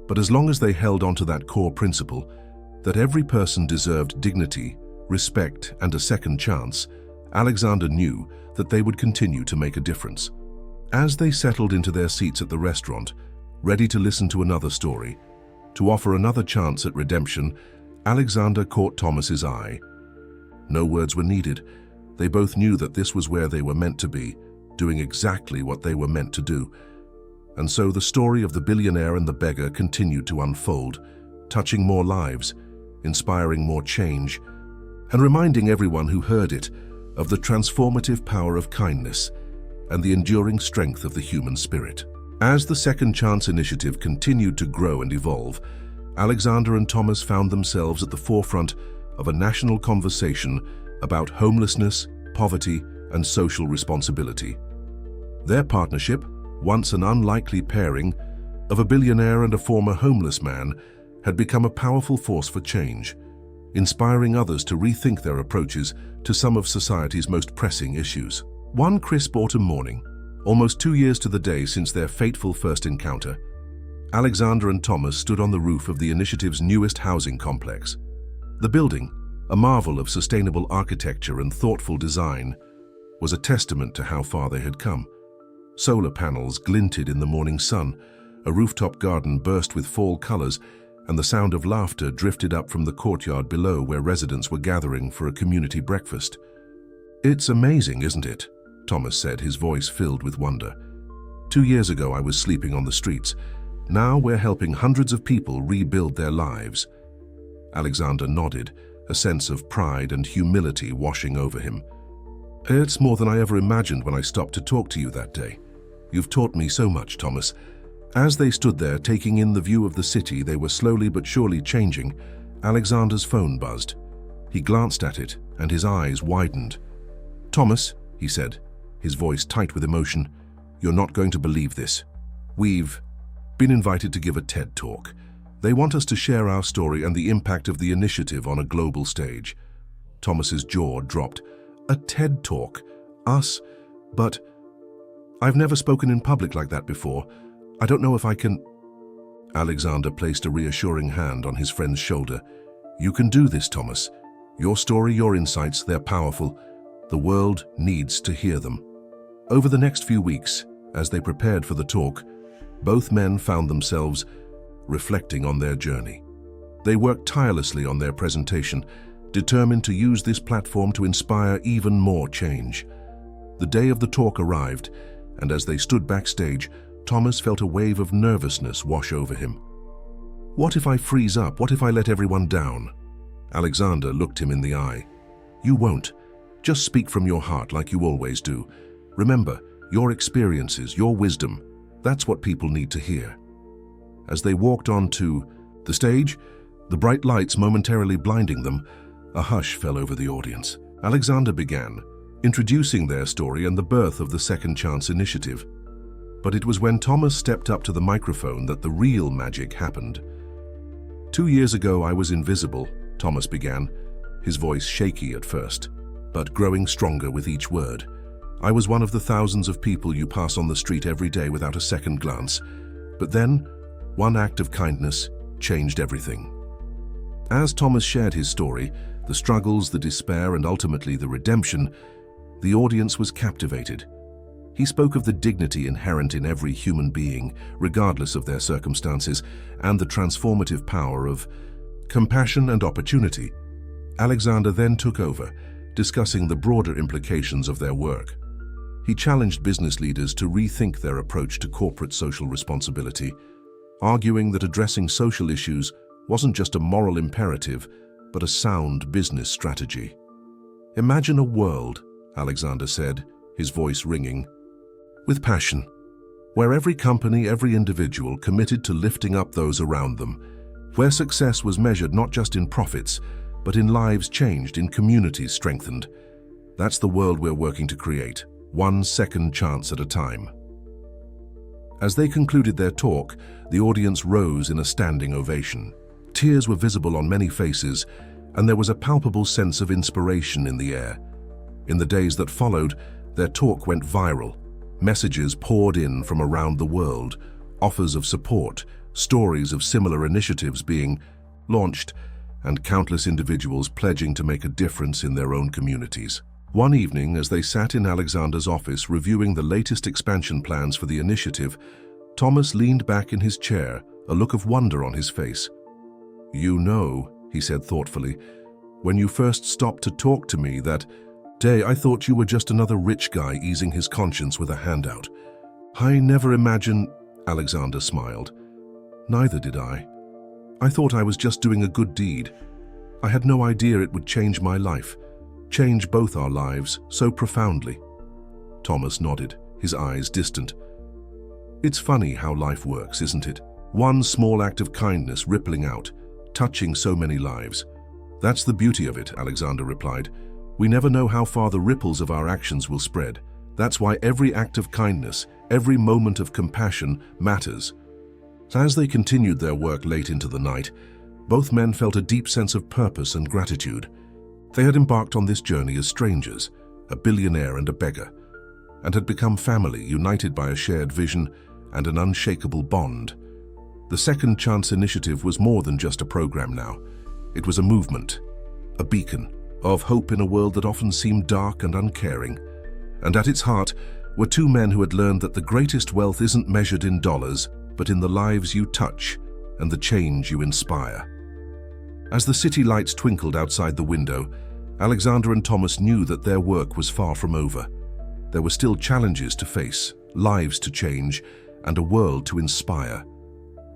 Speaker 1: but as long as they held onto that core principle, that every person deserved dignity, respect, and a second chance, Alexander knew that they would continue to make a difference. As they settled into their seats at the restaurant, ready to listen to another story, to offer another chance at redemption, Alexander caught Thomas's eye. No words were needed. They both knew that this was where they were meant to be, doing exactly what they were meant to do. And so the story of the billionaire and the beggar continued to unfold, touching more lives, inspiring more change, and reminding everyone who heard it of the transformative power of kindness and the enduring strength of the human spirit. As the Second Chance initiative continued to grow and evolve, Alexander and Thomas found themselves at the forefront of a national conversation about homelessness, poverty, and social responsibility. Their partnership, once an unlikely pairing of a billionaire and a former homeless man, had become a powerful force for change, inspiring others to rethink their approaches to some of society's most pressing issues. One crisp autumn morning, almost 2 years to the day since their fateful first encounter, Alexander and Thomas stood on the roof of the initiative's newest housing complex. The building, a marvel of sustainable architecture and thoughtful design, was a testament to how far they had come. Solar panels glinted in the morning sun, a rooftop garden burst with fall colors, and the sound of laughter drifted up from the courtyard below where residents were gathering for a community breakfast. "It's amazing, isn't it?" Thomas said, his voice filled with wonder. 2 years ago I was sleeping on the streets. Now we're helping hundreds of people rebuild their lives." Alexander nodded, a sense of pride and humility washing over him. "It's more than I ever imagined when I stopped to talk to you that day. You've taught me so much, Thomas." As they stood there taking in the view of the city they were slowly but surely changing, Alexander's phone buzzed. He glanced at it and his eyes widened. "Thomas," he said, his voice tight with emotion, "you're not going to believe this. We've been invited to give a TED Talk. They want us to share our story and the impact of the initiative on a global stage." Thomas's jaw dropped. "A TED Talk? Us? But I've never spoken in public like that before. I don't know if I can..." Alexander placed a reassuring hand on his friend's shoulder. "You can do this, Thomas. Your story, your insights, they're powerful. The world needs to hear them." Over the next few weeks, as they prepared for the talk, both men found themselves reflecting on their journey. They worked tirelessly on their presentation, determined to use this platform to inspire even more change. The day of the talk arrived, and as they stood backstage, Thomas felt a wave of nervousness wash over him. "What if I freeze up? What if I let everyone down?" Alexander looked him in the eye. "You won't. Just speak from your heart like you always do. Remember, your experiences, your wisdom, that's what people need to hear." As they walked onto the stage, the bright lights momentarily blinding them, a hush fell over the audience. Alexander began, introducing their story and the birth of the Second Chance Initiative. But it was when Thomas stepped up to the microphone that the real magic happened. "2 years ago, I was invisible," Thomas began, his voice shaky at first, but growing stronger with each word. "I was one of the thousands of people you pass on the street every day without a second glance. But then, one act of kindness changed everything." As Thomas shared his story, the struggles, the despair, and ultimately the redemption, the audience was captivated. He spoke of the dignity inherent in every human being, regardless of their circumstances, and the transformative power of compassion and opportunity. Alexander then took over, discussing the broader implications of their work. He challenged business leaders to rethink their approach to corporate social responsibility, arguing that addressing social issues wasn't just a moral imperative, but a sound business strategy. "Imagine a world," Alexander said, his voice ringing, "with passion, where every company, every individual committed to lifting up those around them, where success was measured not just in profits, but in lives changed, in communities strengthened. That's the world we're working to create, one second chance at a time." As they concluded their talk, the audience rose in a standing ovation. Tears were visible on many faces, and there was a palpable sense of inspiration in the air. In the days that followed, their talk went viral. Messages poured in from around the world, offers of support, stories of similar initiatives being launched, and countless individuals pledging to make a difference in their own communities. One evening, as they sat in Alexander's office reviewing the latest expansion plans for the initiative, Thomas leaned back in his chair, a look of wonder on his face. "You know," he said thoughtfully, "when you first stopped to talk to me that day, I thought you were just another rich guy easing his conscience with a handout. I never imagined—" Alexander smiled. "Neither did I. I thought I was just doing a good deed. I had no idea it would change my life, change both our lives so profoundly." Thomas nodded, his eyes distant. "It's funny how life works, isn't it? One small act of kindness rippling out, touching so many lives. That's the beauty of it," Alexander replied. "We never know how far the ripples of our actions will spread. That's why every act of kindness, every moment of compassion matters." As they continued their work late into the night, both men felt a deep sense of purpose and gratitude. They had embarked on this journey as strangers, a billionaire and a beggar, and had become family, united by a shared vision and an unshakable bond. The Second Chance Initiative was more than just a program now. It was a movement, a beacon of hope in a world that often seemed dark and uncaring. And at its heart were two men who had learned that the greatest wealth isn't measured in dollars, but in the lives you touch and the change you inspire. As the city lights twinkled outside the window, Alexander and Thomas knew that their work was far from over. There were still challenges to face, lives to change, and a world to inspire.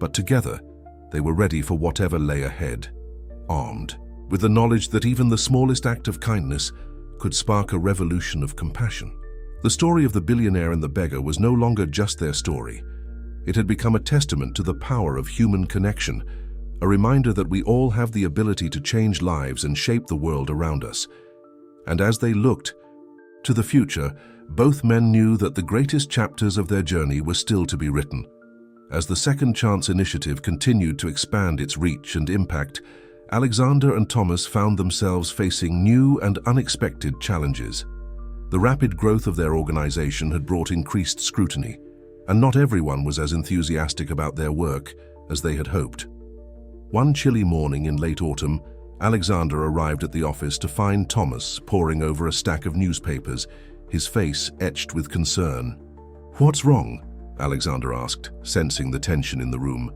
Speaker 1: But together, they were ready for whatever lay ahead, armed with the knowledge that even the smallest act of kindness could spark a revolution of compassion. The story of the billionaire and the beggar was no longer just their story. It had become a testament to the power of human connection, a reminder that we all have the ability to change lives and shape the world around us. And as they looked to the future, both men knew that the greatest chapters of their journey were still to be written. As the Second Chance Initiative continued to expand its reach and impact, Alexander and Thomas found themselves facing new and unexpected challenges. The rapid growth of their organization had brought increased scrutiny, and not everyone was as enthusiastic about their work as they had hoped. One chilly morning in late autumn, Alexander arrived at the office to find Thomas poring over a stack of newspapers, his face etched with concern. "What's wrong?" Alexander asked, sensing the tension in the room.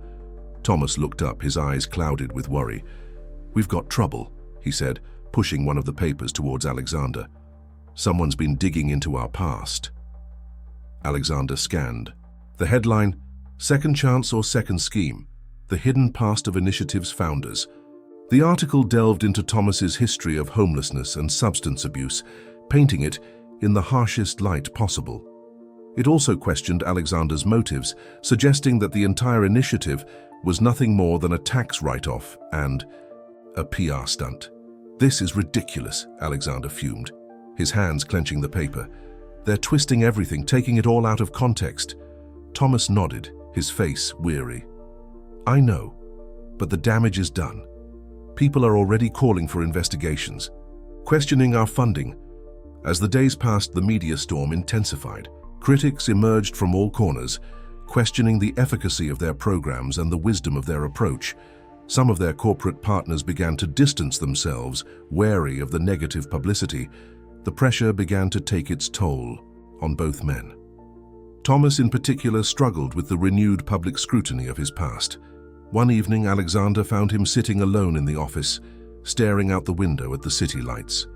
Speaker 1: Thomas looked up, his eyes clouded with worry. "We've got trouble," he said, pushing one of the papers towards Alexander. "Someone's been digging into our past." Alexander scanned. The headline, "Second Chance or Second Scheme: The Hidden Past of Initiative's Founders." The article delved into Thomas's history of homelessness and substance abuse, painting it in the harshest light possible. It also questioned Alexander's motives, suggesting that the entire initiative was nothing more than a tax write-off and a PR stunt. "This is ridiculous," Alexander fumed, his hands clenching the paper. "They're twisting everything, taking it all out of context." Thomas nodded, his face weary. "I know, but the damage is done. People are already calling for investigations, questioning our funding." As the days passed, the media storm intensified. Critics emerged from all corners, questioning the efficacy of their programs and the wisdom of their approach. Some of their corporate partners began to distance themselves, wary of the negative publicity. The pressure began to take its toll on both men. Thomas in particular struggled with the renewed public scrutiny of his past. One evening, Alexander found him sitting alone in the office, staring out the window at the city lights.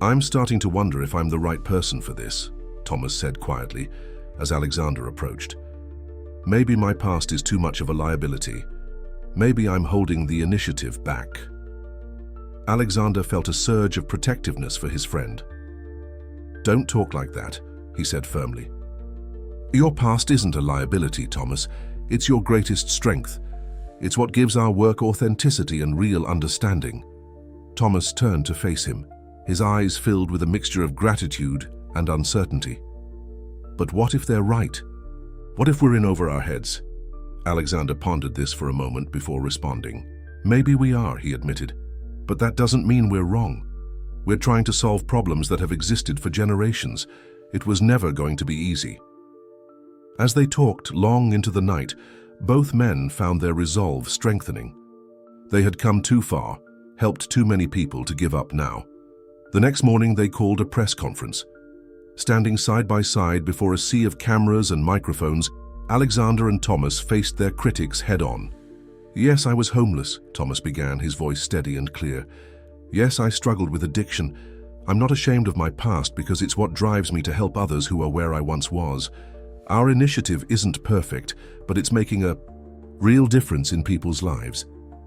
Speaker 1: "I'm starting to wonder if I'm the right person for this," Thomas said quietly as Alexander approached. "Maybe my past is too much of a liability. Maybe I'm holding the initiative back." Alexander felt a surge of protectiveness for his friend. "Don't talk like that," he said firmly. "Your past isn't a liability, Thomas. It's your greatest strength. It's what gives our work authenticity and real understanding." Thomas turned to face him, his eyes filled with a mixture of gratitude and uncertainty. "But what if they're right? What if we're in over our heads?" Alexander pondered this for a moment before responding. "Maybe we are," he admitted, "but that doesn't mean we're wrong. We're trying to solve problems that have existed for generations. It was never going to be easy." As they talked long into the night, both men found their resolve strengthening. They had come too far, helped too many people to give up now. The next morning they called a press conference. Standing side by side before a sea of cameras and microphones, Alexander and Thomas faced their critics head-on. "Yes, I was homeless," Thomas began, his voice steady and clear. "Yes, I struggled with addiction. I'm not ashamed of my past because it's what drives me to help others who are where I once was. Our initiative isn't perfect, but it's making a real difference in people's lives."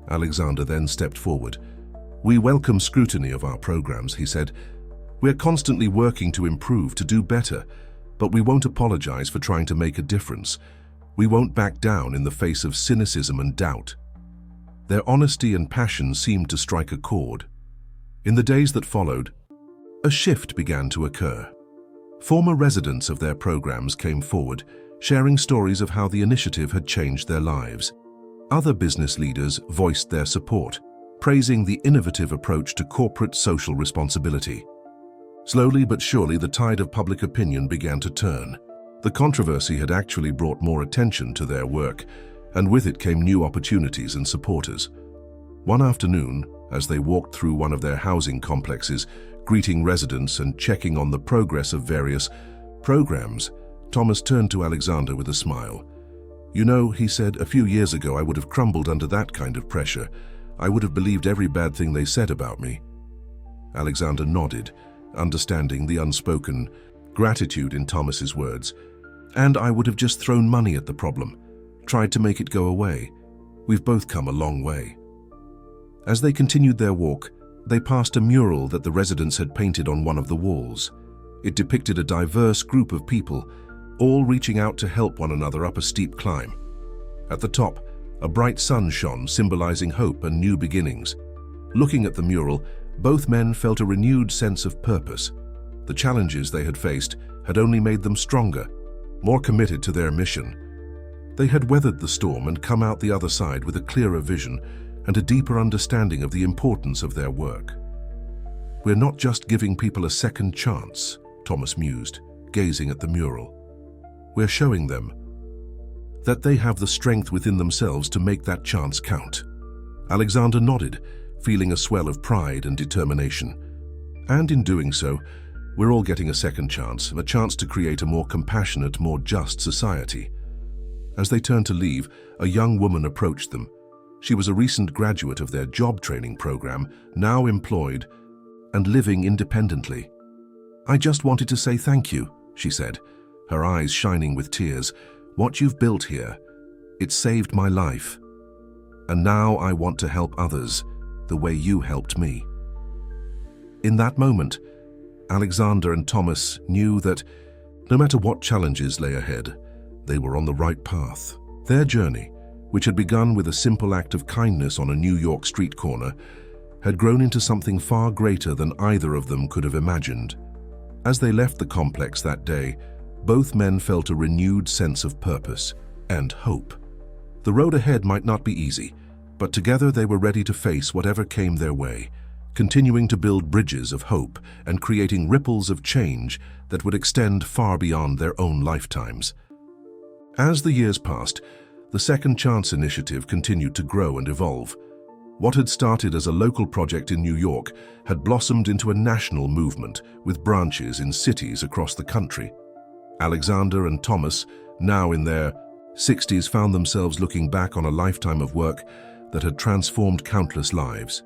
Speaker 1: Alexander then stepped forward. "We welcome scrutiny of our programs," he said. "We're constantly working to improve, to do better, but we won't apologize for trying to make a difference. We won't back down in the face of cynicism and doubt." Their honesty and passion seemed to strike a chord. In the days that followed, a shift began to occur. Former residents of their programs came forward, sharing stories of how the initiative had changed their lives. Other business leaders voiced their support, praising the innovative approach to corporate social responsibility. Slowly but surely, the tide of public opinion began to turn. The controversy had actually brought more attention to their work, and with it came new opportunities and supporters. One afternoon, as they walked through one of their housing complexes, greeting residents and checking on the progress of various programs, Thomas turned to Alexander with a smile. "You know," he said, "a few years ago I would have crumbled under that kind of pressure. I would have believed every bad thing they said about me." Alexander nodded, understanding the unspoken gratitude in Thomas's words. "And I would have just thrown money at the problem, tried to make it go away. We've both come a long way." As they continued their walk, they passed a mural that the residents had painted on one of the walls. It depicted a diverse group of people, all reaching out to help one another up a steep climb. At the top, a bright sun shone, symbolizing hope and new beginnings. Looking at the mural, both men felt a renewed sense of purpose. The challenges they had faced had only made them stronger, more committed to their mission. They had weathered the storm and come out the other side with a clearer vision and a deeper understanding of the importance of their work. "We're not just giving people a second chance," Thomas mused, gazing at the mural. "We're showing them that they have the strength within themselves to make that chance count. Alexander nodded, feeling a swell of pride and determination. And in doing so, we're all getting a second chance, a chance to create a more compassionate, more just society. As they turned to leave, a young woman approached them. She was a recent graduate of their job training program, now employed and living independently. "I just wanted to say thank you," she said, her eyes shining with tears. "What you've built here, it saved my life. And now I want to help others the way you helped me." In that moment, Alexander and Thomas knew that no matter what challenges lay ahead, they were on the right path. Their journey, which had begun with a simple act of kindness on a New York street corner, had grown into something far greater than either of them could have imagined. As they left the complex that day, both men felt a renewed sense of purpose and hope. The road ahead might not be easy, but together they were ready to face whatever came their way, continuing to build bridges of hope and creating ripples of change that would extend far beyond their own lifetimes. As the years passed, the Second Chance initiative continued to grow and evolve. What had started as a local project in New York had blossomed into a national movement with branches in cities across the country. Alexander and Thomas, now in their 60s, found themselves looking back on a lifetime of work that had transformed countless lives.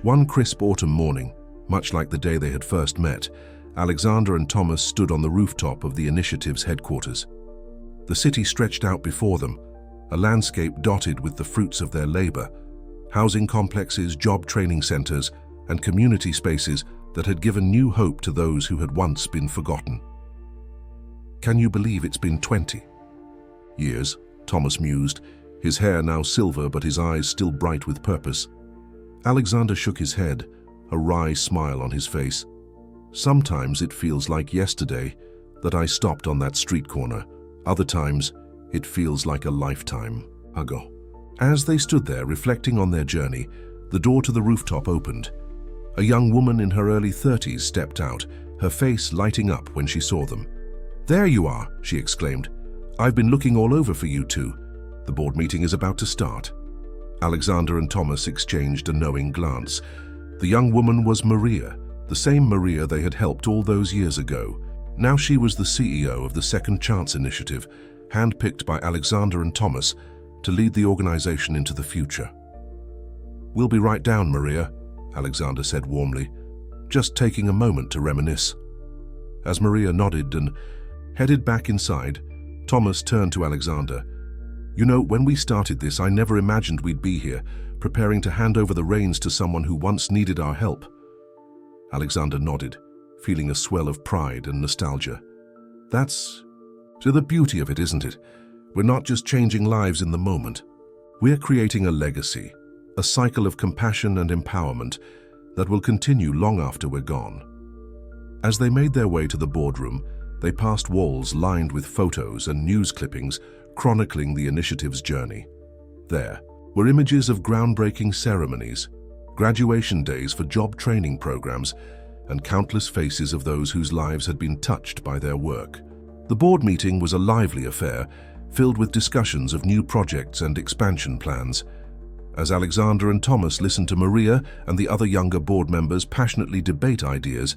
Speaker 1: One crisp autumn morning, much like the day they had first met, Alexander and Thomas stood on the rooftop of the initiative's headquarters. The city stretched out before them, a landscape dotted with the fruits of their labor, housing complexes, job training centers, and community spaces that had given new hope to those who had once been forgotten. "Can you believe it's been 20 years?" Thomas mused, his hair now silver but his eyes still bright with purpose. Alexander shook his head, a wry smile on his face. "Sometimes it feels like yesterday that I stopped on that street corner. Other times, it feels like a lifetime ago." As they stood there reflecting on their journey, the door to the rooftop opened. A young woman in her early 30s stepped out, her face lighting up when she saw them. "There you are," she exclaimed. "I've been looking all over for you two. The board meeting is about to start." Alexander and Thomas exchanged a knowing glance. The young woman was Maria, the same Maria they had helped all those years ago. Now she was the CEO of the Second Chance initiative, handpicked by Alexander and Thomas to lead the organization into the future. "We'll be right down, Maria," Alexander said warmly, just taking a moment to reminisce. As Maria nodded and headed back inside, Thomas turned to Alexander. "You know, when we started this, I never imagined we'd be here, preparing to hand over the reins to someone who once needed our help." Alexander nodded, feeling a swell of pride and nostalgia. "That's the beauty of it, isn't it? We're not just changing lives in the moment. We're creating a legacy, a cycle of compassion and empowerment that will continue long after we're gone." As they made their way to the boardroom, they passed walls lined with photos and news clippings chronicling the initiative's journey. There were images of groundbreaking ceremonies, graduation days for job training programs, and countless faces of those whose lives had been touched by their work. The board meeting was a lively affair, filled with discussions of new projects and expansion plans. As Alexander and Thomas listened to Maria and the other younger board members passionately debate ideas,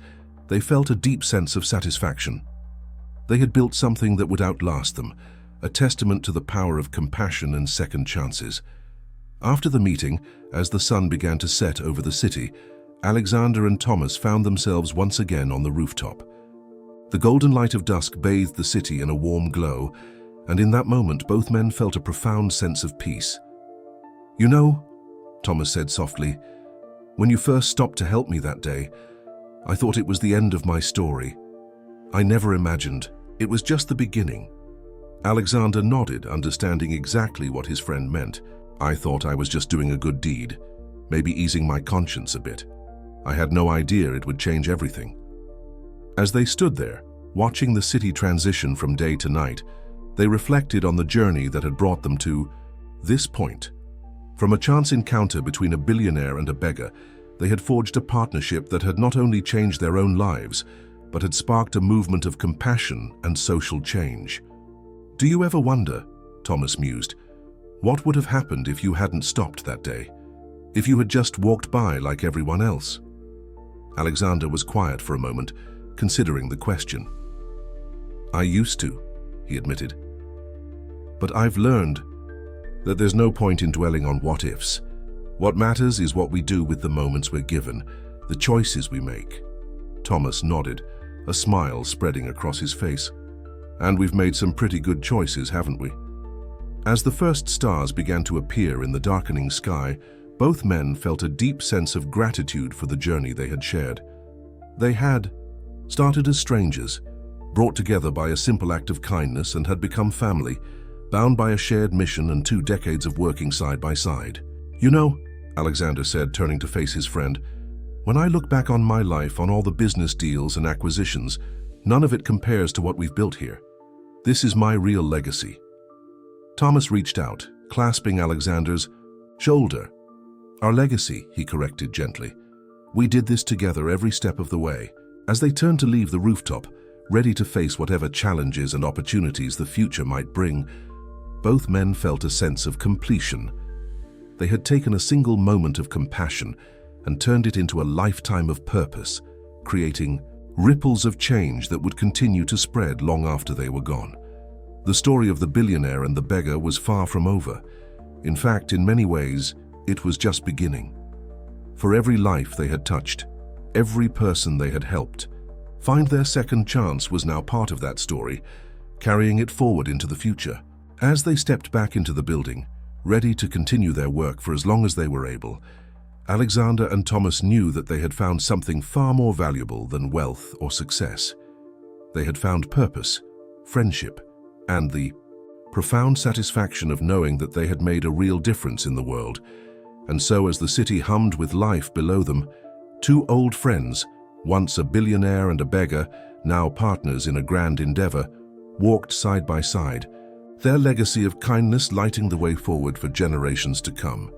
Speaker 1: they felt a deep sense of satisfaction. They had built something that would outlast them, a testament to the power of compassion and second chances. After the meeting, as the sun began to set over the city, Alexander and Thomas found themselves once again on the rooftop. The golden light of dusk bathed the city in a warm glow, and in that moment both men felt a profound sense of peace. "You know," Thomas said softly, "when you first stopped to help me that day, I thought it was the end of my story. I never imagined. It was just the beginning." Alexander nodded, understanding exactly what his friend meant. "I thought I was just doing a good deed, maybe easing my conscience a bit. I had no idea it would change everything." As they stood there, watching the city transition from day to night, they reflected on the journey that had brought them to this point. From a chance encounter between a billionaire and a beggar, they had forged a partnership that had not only changed their own lives, but had sparked a movement of compassion and social change. "Do you ever wonder Thomas mused. What would have happened if you hadn't stopped that day? If you had just walked by like everyone else? Alexander was quiet for a moment, considering the question. I used to, he admitted. But I've learned that there's no point in dwelling on what-ifs. What matters is what we do with the moments we're given, the choices we make. Thomas nodded, a smile spreading across his face. And we've made some pretty good choices, haven't we? As the first stars began to appear in the darkening sky, both men felt a deep sense of gratitude for the journey they had shared. They had started as strangers, brought together by a simple act of kindness, and had become family, bound by a shared mission and 2 decades of working side by side. You know, Alexander said, turning to face his friend, when I look back on my life, on all the business deals and acquisitions, none of it compares to what we've built here. This is my real legacy. Thomas reached out, clasping Alexander's shoulder. Our legacy, he corrected gently. We did this together every step of the way. As they turned to leave the rooftop, ready to face whatever challenges and opportunities the future might bring, both men felt a sense of completion. They had taken a single moment of compassion and turned it into a lifetime of purpose, creating ripples of change that would continue to spread long after they were gone. The story of the billionaire and the beggar was far from over. In fact, in many ways, it was just beginning. For every life they had touched, every person they had helped, find their second chance was now part of that story, carrying it forward into the future. As they stepped back into the building, ready to continue their work for as long as they were able, Alexander and Thomas knew that they had found something far more valuable than wealth or success. They had found purpose, friendship, and the profound satisfaction of knowing that they had made a real difference in the world. And so, as the city hummed with life below them, 2 old friends, once a billionaire and a beggar, now partners in a grand endeavor, walked side by side, their legacy of kindness lighting the way forward for generations to come.